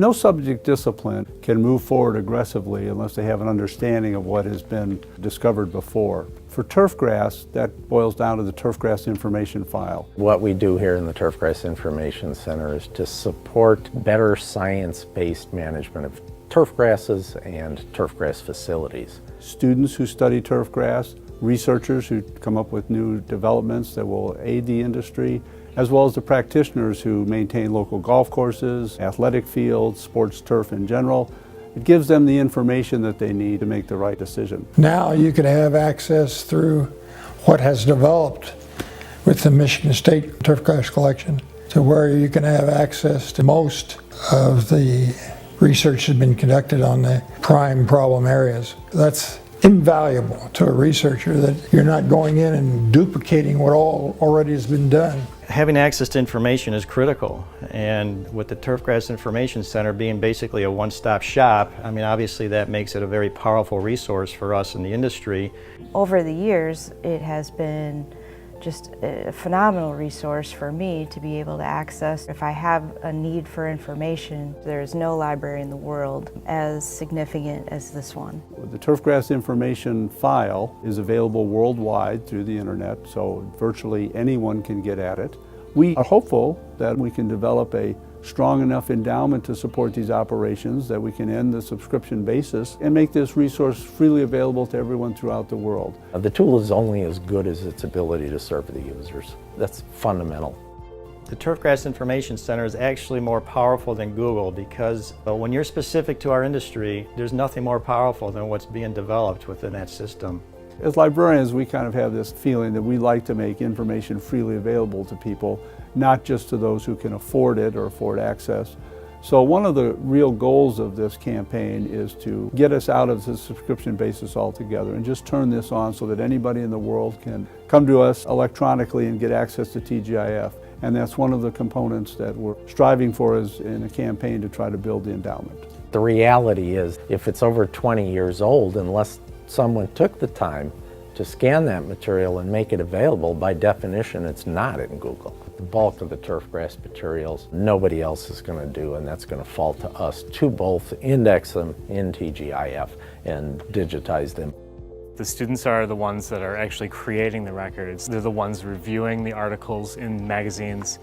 No subject discipline can move forward aggressively unless they have an understanding of what has been discovered before. For turfgrass, that boils down to the Turfgrass Information File. What we do here in the Turfgrass Information Center is to support better science-based management of turfgrasses and turfgrass facilities. Students who study turfgrass, researchers who come up with new developments that will aid the industry, as well as the practitioners who maintain local golf courses, athletic fields, sports turf in general. It gives them the information that they need to make the right decision. Now you can have access through what has developed with the Michigan State Turfgrass Collection to where you can have access to most of the research that's been conducted on the prime problem areas. That's invaluable to a researcher, that you're not going in and duplicating what already has been done. Having access to information is critical, and with the Turfgrass Information Center being basically a one-stop shop, I mean, obviously that makes it a very powerful resource for us in the industry. Over the years, it has been just a phenomenal resource for me to be able to access. If I have a need for information, there is no library in the world as significant as this one. The Turfgrass Information File is available worldwide through the internet, so virtually anyone can get at it. We are hopeful that we can develop a strong enough endowment to support these operations that we can end the subscription basis and make this resource freely available to everyone throughout the world. The tool is only as good as its ability to serve the users. That's fundamental. The Turfgrass Information Center is actually more powerful than Google because when you're specific to our industry, there's nothing more powerful than what's being developed within that system. As librarians, we kind of have this feeling that we like to make information freely available to people, not just to those who can afford it or afford access. So one of the real goals of this campaign is to get us out of the subscription basis altogether and just turn this on so that anybody in the world can come to us electronically and get access to TGIF. And that's one of the components that we're striving for is in a campaign to try to build the endowment. The reality is, if it's over 20 years old, unless someone took the time to scan that material and make it available, by definition it's not in Google. The bulk of the turfgrass materials nobody else is going to do, and that's going to fall to us to both index them in TGIF and digitize them. The students are the ones that are actually creating the records. They're the ones reviewing the articles in magazines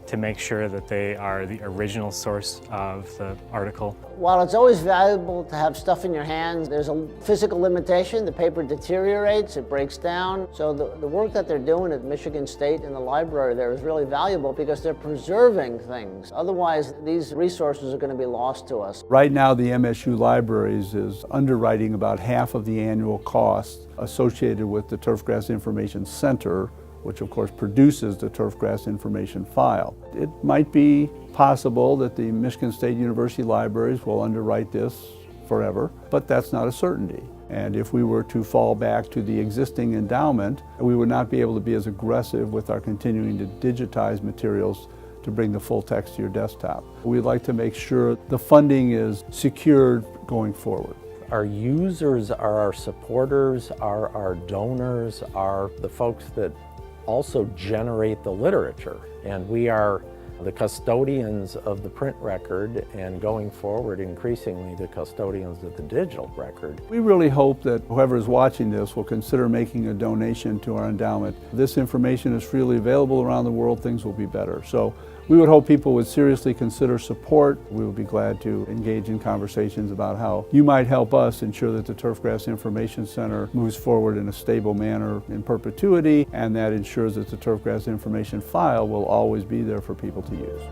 to make sure that they are the original source of the article. While it's always valuable to have stuff in your hands, there's a physical limitation. The paper deteriorates, it breaks down. So the work that they're doing at Michigan State in the library there is really valuable because they're preserving things. Otherwise, these resources are going to be lost to us. Right now, the MSU Libraries is underwriting about half of the annual costs associated with the Turfgrass Information Center, which of course produces the Turfgrass Information File. It might be possible that the Michigan State University Libraries will underwrite this forever, but that's not a certainty. And if we were to fall back to the existing endowment, we would not be able to be as aggressive with our continuing to digitize materials to bring the full text to your desktop. We'd like to make sure the funding is secured going forward. Our users are our supporters, are our donors, are the folks that also generate the literature, and we are the custodians of the print record, and going forward increasingly the custodians of the digital record. We really hope that whoever is watching this will consider making a donation to our endowment. This information is freely available around the world, things will be better. So we would hope people would seriously consider support. We would be glad to engage in conversations about how you might help us ensure that the Turfgrass Information Center moves forward in a stable manner in perpetuity, and that ensures that the Turfgrass Information File will always be there for people to use.